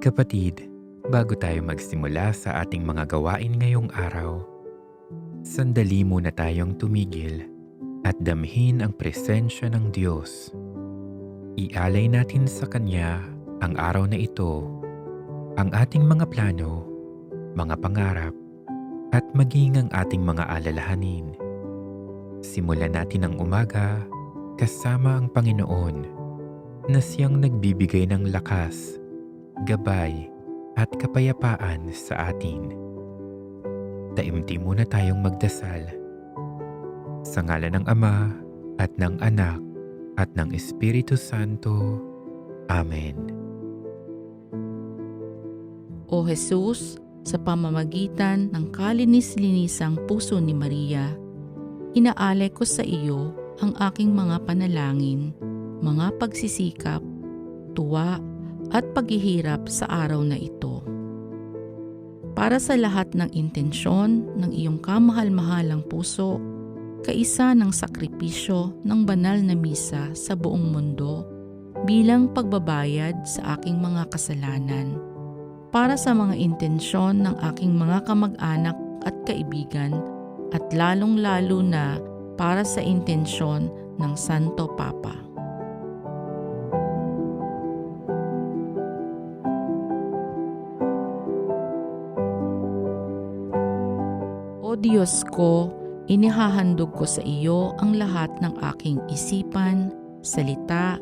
Kapatid, bago tayo magsimula sa ating mga gawain ngayong araw, sandali muna tayong tumigil at damhin ang presensya ng Diyos. Ialay natin sa Kanya ang araw na ito, ang ating mga plano, mga pangarap, at maging ang ating mga alalahanin. Simulan natin ang umaga kasama ang Panginoon na siyang nagbibigay ng lakas, gabay, at kapayapaan sa atin. Taimtim muna tayong magdasal. Sa ngalan ng Ama, at ng Anak, at ng Espiritu Santo. Amen. O Jesus, sa pamamagitan ng kalinis-linisang puso ni Maria, inaalay ko sa iyo ang aking mga panalangin, mga pagsisikap, tuwa, at paghihirap sa araw na ito. Para sa lahat ng intensyon ng iyong kamahal-mahalang puso, kaisa ng sakripisyo ng banal na misa sa buong mundo bilang pagbabayad sa aking mga kasalanan, para sa mga intensyon ng aking mga kamag-anak at kaibigan, at lalong-lalo na para sa intensyon ng Santo Papa. O Diyos ko, inihahandog ko sa iyo ang lahat ng aking isipan, salita,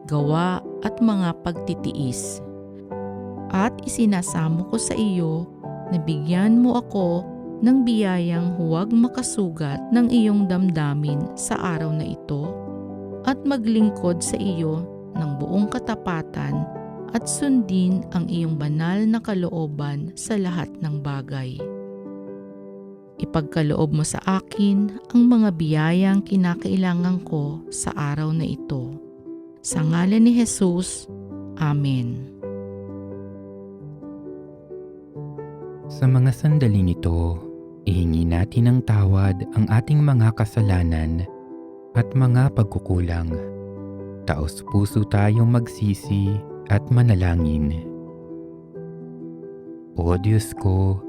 gawa at mga pagtitiis. At isinasamo ko sa iyo na bigyan mo ako ng biyayang huwag makasugat ng iyong damdamin sa araw na ito at maglingkod sa iyo ng buong katapatan at sundin ang iyong banal na kalooban sa lahat ng bagay. Ipagkaloob mo sa akin ang mga biyayang kinakailangan ko sa araw na ito. Sa ngalan ni Jesus, Amen. Sa mga sandaling ito, ihingi natin ng tawad ang ating mga kasalanan at mga pagkukulang. Taos-puso tayong magsisi at manalangin. O Diyos ko,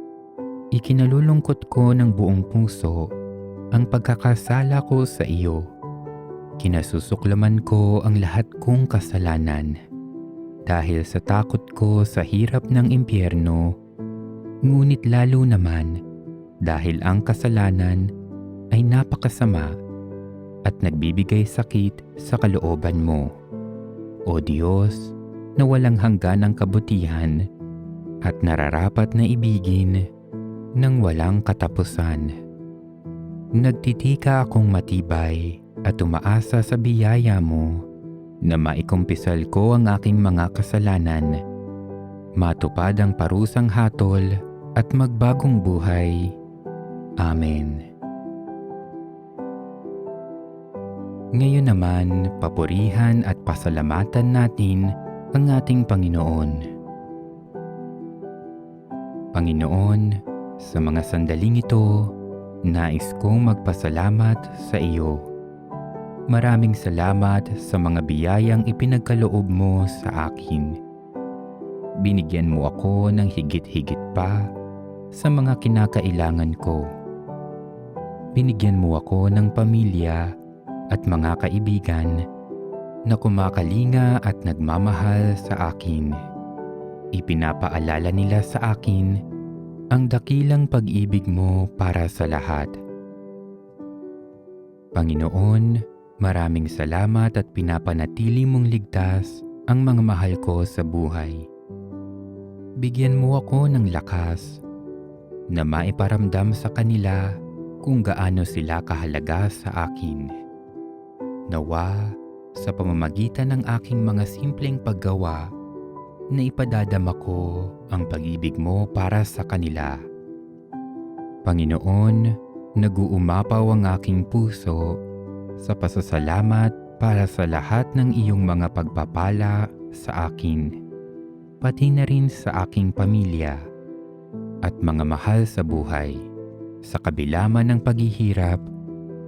ikinalulungkot ko ng buong puso ang pagkakasala ko sa iyo. Kinasusuklaman ko ang lahat kong kasalanan dahil sa takot ko sa hirap ng impyerno, ngunit lalo naman dahil ang kasalanan ay napakasama at nagbibigay sakit sa kalooban mo. O Diyos, na walang hangganang kabutihan at nararapat na ibigin ng walang katapusan. Nagtitika akong matibay at umaasa sa biyaya mo na maikumpisal ko ang aking mga kasalanan, matupad ang parusang hatol at magbagong buhay. Amen. Ngayon naman, papurihan at pasalamatan natin ang ating Panginoon. Panginoon, sa mga sandaling ito, nais kong magpasalamat sa iyo. Maraming salamat sa mga biyayang ipinagkaloob mo sa akin. Binigyan mo ako ng higit-higit pa sa mga kinakailangan ko. Binigyan mo ako ng pamilya at mga kaibigan na kumakalinga at nagmamahal sa akin. Ipinapaalala nila sa akin ang dakilang pag-ibig mo para sa lahat. Panginoon, maraming salamat at pinapanatili mong ligtas ang mga mahal ko sa buhay. Bigyan mo ako ng lakas na maiparamdam sa kanila kung gaano sila kahalaga sa akin. Nawa, sa pamamagitan ng aking mga simpleng paggawa, na ipadadama ko ang pag-ibig mo para sa kanila. Panginoon, nag-uumapaw ang aking puso sa pasasalamat para sa lahat ng iyong mga pagpapala sa akin, pati na rin sa aking pamilya at mga mahal sa buhay, sa kabila man ng paghihirap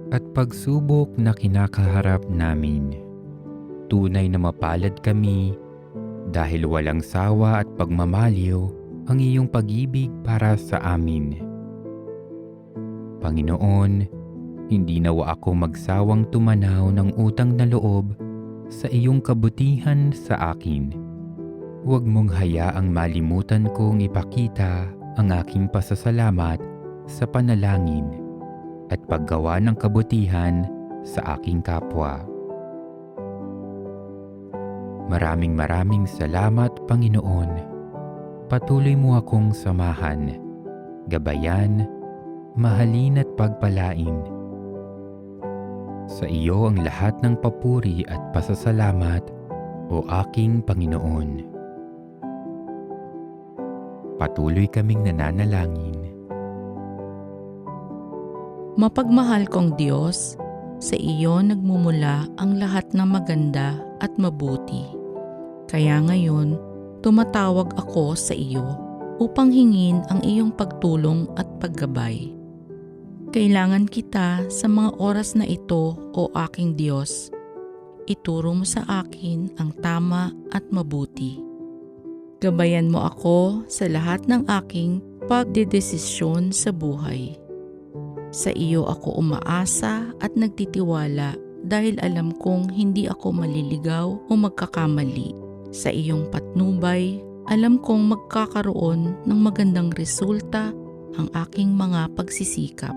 at pagsubok na kinakaharap namin. Tunay na mapalad kami dahil walang sawa at pagmamaliw ang iyong pag-ibig para sa amin. Panginoon, hindi nawa ako magsawang tumanaw ng utang na loob sa iyong kabutihan sa akin. Huwag mong hayaang malimutan kong ipakita ang aking pasasalamat sa panalangin at paggawa ng kabutihan sa aking kapwa. Maraming salamat, Panginoon. Patuloy mo akong samahan, gabayan, mahalin at pagpalain. Sa iyo ang lahat ng papuri at pasasalamat, o aking Panginoon. Patuloy kaming nananalangin. Mapagmahal kong Diyos, sa iyo nagmumula ang lahat ng maganda at mabuti. Kaya ngayon, tumatawag ako sa iyo upang hingin ang iyong pagtulong at paggabay. Kailangan kita sa mga oras na ito, o aking Diyos. Ituro mo sa akin ang tama at mabuti. Gabayan mo ako sa lahat ng aking pagdedesisyon sa buhay. Sa iyo ako umaasa at nagtitiwala dahil alam kong hindi ako maliligaw o magkakamali. Sa iyong patnubay, alam kong magkakaroon ng magandang resulta ang aking mga pagsisikap.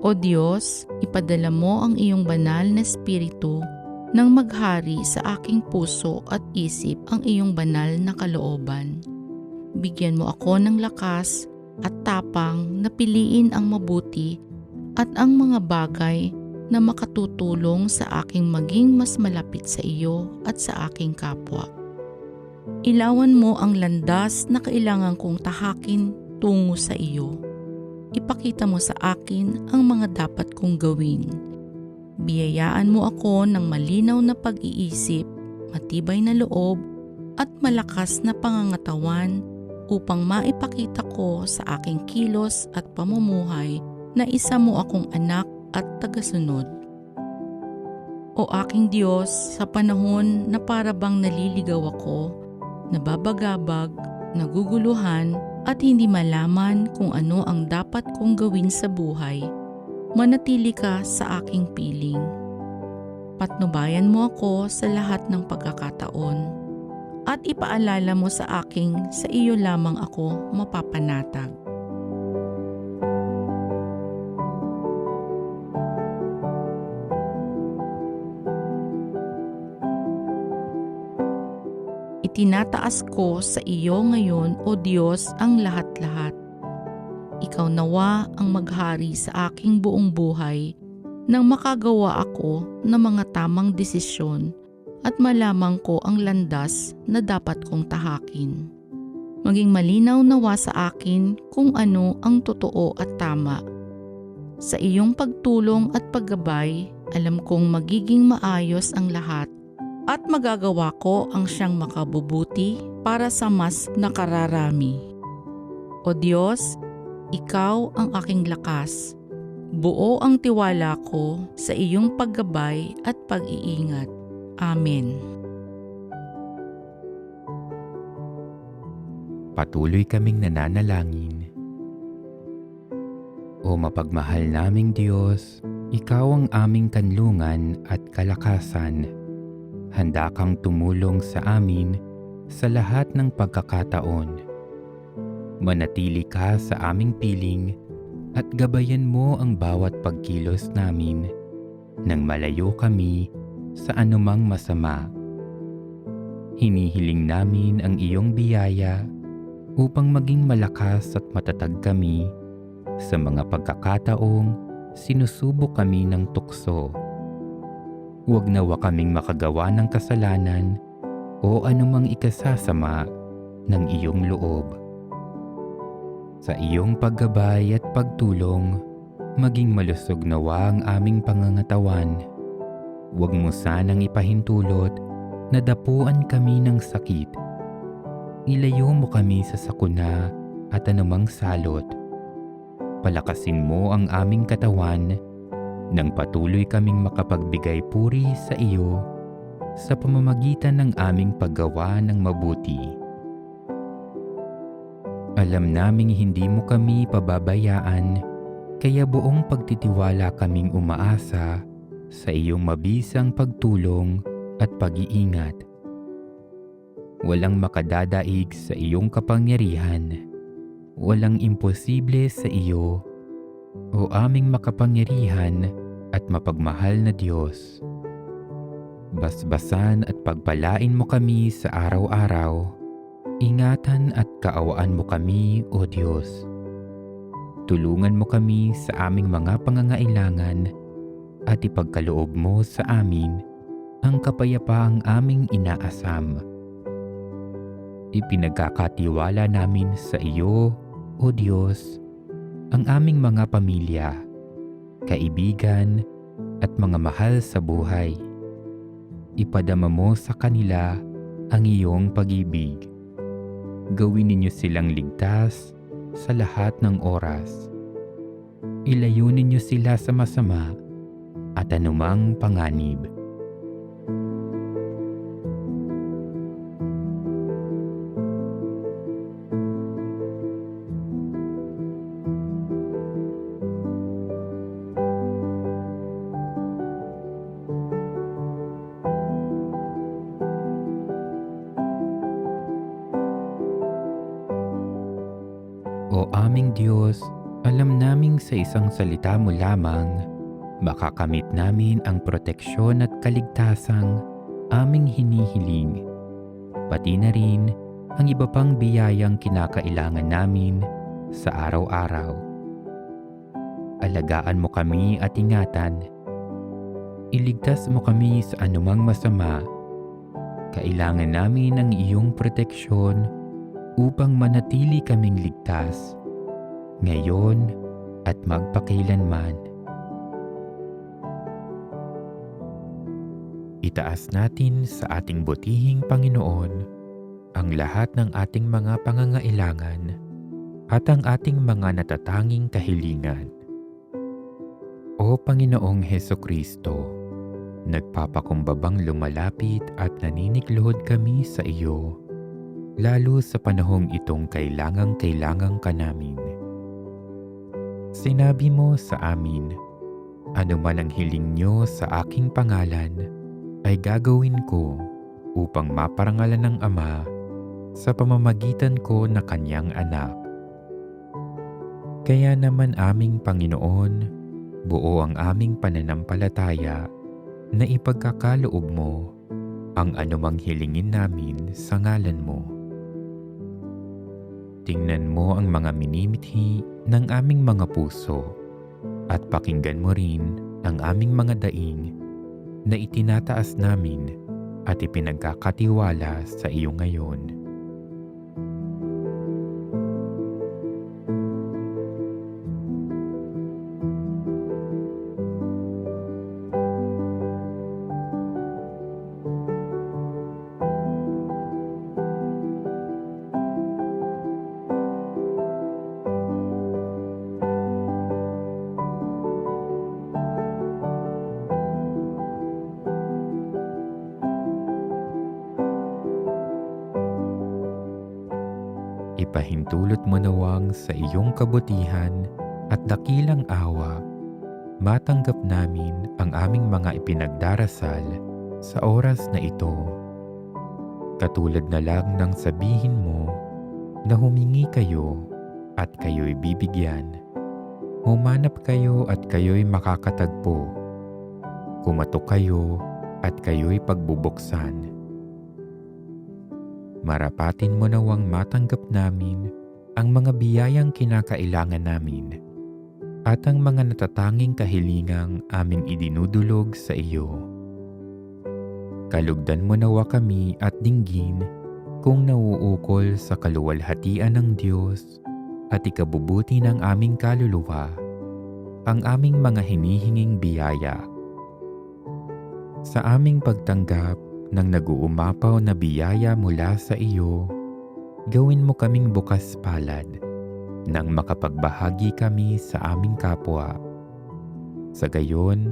O Diyos, ipadala mo ang iyong banal na espiritu nang maghari sa aking puso at isip ang iyong banal na kalooban. Bigyan mo ako ng lakas at tapang na piliin ang mabuti at ang mga bagay na makatutulong sa aking maging mas malapit sa iyo at sa aking kapwa. Ilawan mo ang landas na kailangan kong tahakin tungo sa iyo. Ipakita mo sa akin ang mga dapat kong gawin. Biyayaan mo ako ng malinaw na pag-iisip, matibay na loob, at malakas na pangangatawan upang maipakita ko sa aking kilos at pamumuhay na isa mo akong anak at tagasunod. O aking Diyos, sa panahon na parabang naliligaw ako, nababagabag, naguguluhan, at hindi malaman kung ano ang dapat kong gawin sa buhay, manatili ka sa aking piling. Patnubayan mo ako sa lahat ng pagkakataon at ipaalala mo sa aking sa iyo lamang ako mapapanatag. Itinataas ko sa iyo ngayon, O Diyos, ang lahat-lahat. Ikaw nawa ang maghari sa aking buong buhay nang makagawa ako ng mga tamang desisyon at malamang ko ang landas na dapat kong tahakin. Maging malinaw nawa sa akin kung ano ang totoo at tama. Sa iyong pagtulong at paggabay, alam kong magiging maayos ang lahat at magagawa ko ang siyang makabubuti para sa mas nakararami. O Diyos, ikaw ang aking lakas. Buo ang tiwala ko sa iyong paggabay at pag-iingat. Amen. Patuloy kaming nananalangin. O mapagmahal naming Diyos, ikaw ang aming kanlungan at kalakasan. Handa kang tumulong sa amin sa lahat ng pagkakataon. Manatili ka sa aming piling at gabayan mo ang bawat pagkilos namin nang malayo kami sa anumang masama. Hinihiling namin ang iyong biyaya upang maging malakas at matatag kami sa mga pagkakataong sinusubok kami ng tukso. Huwag nawa kaming makagawa ng kasalanan o anumang ikasasama ng iyong loob. Sa iyong paggabay at pagtulong, maging malusog nawa ang aming pangangatawan. Huwag mo sanang ipahintulot na dapuan kami ng sakit. Ilayo mo kami sa sakuna at anumang salot. Palakasin mo ang aming katawan nang patuloy kaming makapagbigay puri sa iyo sa pamamagitan ng aming paggawa ng mabuti. Alam naming hindi mo kami pababayaan, kaya buong pagtitiwala kaming umaasa sa iyong mabisang pagtulong at pag-iingat. Walang makadadaig sa iyong kapangyarihan. Walang imposible sa iyo, o aming makapangyarihan at mapagmahal na Diyos. Basbasan at pagpalain mo kami sa araw-araw. Ingatan at kaawaan mo kami, O Diyos. Tulungan mo kami sa aming mga pangangailangan at ipagkaloob mo sa amin ang kapayapaang aming inaasam. Ipinagkakatiwala namin sa iyo, O Diyos, ang aming mga pamilya, kaibigan at mga mahal sa buhay. Ipadama mo sa kanila ang iyong pag-ibig. Gawin ninyo silang ligtas sa lahat ng oras. Ilayo ninyo sila sa masama at anumang panganib. O aming Diyos, alam naming sa isang salita mo lamang, makakamit namin ang proteksyon at kaligtasang aming hinihiling, pati na rin ang iba pang biyayang kinakailangan namin sa araw-araw. Alagaan mo kami at ingatan. Iligtas mo kami sa anumang masama. Kailangan namin ang iyong proteksyon upang manatili kaming ligtas, ngayon at magpakailanman. Itaas natin sa ating butihing Panginoon ang lahat ng ating mga pangangailangan at ang ating mga natatanging kahilingan. O Panginoong Hesukristo, nagpapakumbabang lumalapit at naniniklod kami sa iyo, lalo sa panahong itong kailangang-kailangan ka namin. Sinabi mo sa amin, anuman ang hiling nyo sa aking pangalan, ay gagawin ko upang maparangalan ng Ama sa pamamagitan ko na kanyang anak. Kaya naman aming Panginoon, buo ang aming pananampalataya na ipagkakaloob mo ang anumang hilingin namin sa ngalan mo. Tingnan mo ang mga minimithi ng aming mga puso at pakinggan mo rin ang aming mga daing na itinataas namin at ipinagkakatiwala sa iyo ngayon. Ipahintulot mo nawang sa iyong kabutihan at dakilang awa, matanggap namin ang aming mga ipinagdarasal sa oras na ito. Katulad na lang ng sabihin mo na humingi kayo at kayo'y bibigyan. Humanap kayo at kayo'y makakatagpo. Kumatok kayo at kayo'y pagbubuksan. Marapatin mo nawang matanggap namin ang mga biyayang kinakailangan namin at ang mga natatanging kahilingang aming idinudulog sa iyo. Kalugdan mo nawa kami at dinggin kung nauukol sa kaluwalhatian ng Diyos at ikabubuti ng aming kaluluwa ang aming mga hinihinging biyaya. Sa aming pagtanggap ng nag-uumapaw na biyaya mula sa iyo, gawin mo kaming bukas palad nang makapagbahagi kami sa aming kapwa. Sa gayon,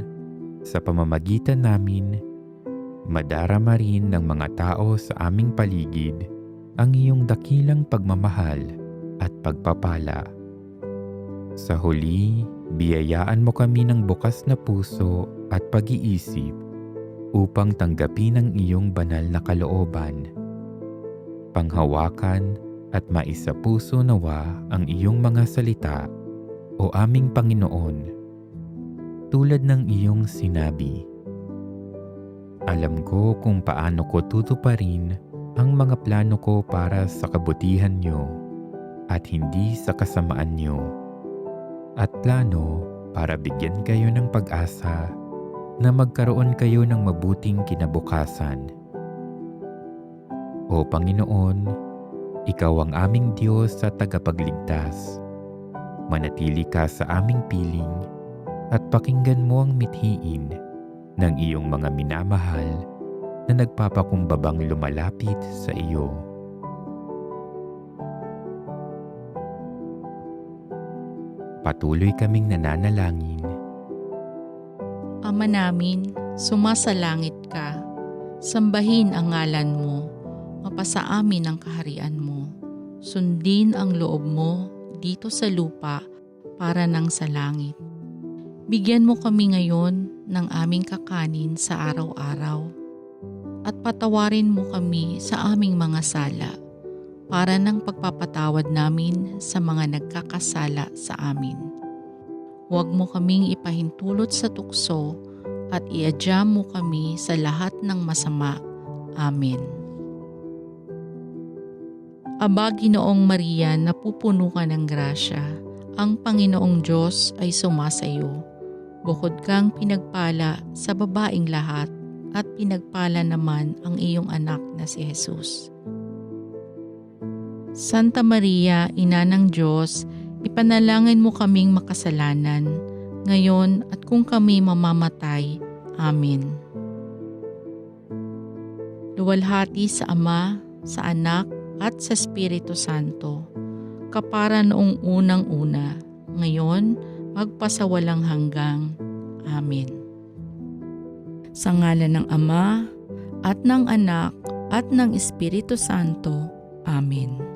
sa pamamagitan namin, madarama rin ng mga tao sa aming paligid ang iyong dakilang pagmamahal at pagpapala. Sa huli, biyayaan mo kami ng bukas na puso at pag-iisip upang tanggapin ang iyong banal na kalooban. Panghawakan at maisapuso nawa ang iyong mga salita, o aming Panginoon, tulad ng iyong sinabi. Alam ko kung paano ko tutuparin ang mga plano ko para sa kabutihan niyo at hindi sa kasamaan niyo, at plano para bigyan kayo ng pag-asa na magkaroon kayo ng mabuting kinabukasan. O Panginoon, Ikaw ang aming Diyos at tagapagligtas. Manatili ka sa aming piling at pakinggan mo ang mithiin ng iyong mga minamahal na nagpapakumbabang lumalapit sa iyo. Patuloy kaming nananalangin. Ama namin, sumasalangit ka. Sambahin ang ngalan mo. Mapasa amin ang kaharian mo. Sundin ang loob mo dito sa lupa para nang sa langit. Bigyan mo kami ngayon ng aming kakanin sa araw-araw. At patawarin mo kami sa aming mga sala para ng pagpapatawad namin sa mga nagkakasala sa amin. Huwag mo kaming ipahintulot sa tukso at iadya mo kami sa lahat ng masama. Amen. Aba, Ginoong Maria, napupuno ka ng grasya. Ang Panginoong Diyos ay sumasayo. Bukod kang pinagpala sa babaing lahat at pinagpala naman ang iyong anak na si Jesus. Santa Maria, Ina ng Diyos, ipanalangin mo kaming makasalanan, ngayon at kung kami mamamatay. Amen. Luwalhati sa Ama, sa Anak, at sa Espiritu Santo, kapara noong unang-una, ngayon, magpasawalang hanggang. Amen. Sa ngalan ng Ama, at ng Anak, at ng Espiritu Santo. Amen.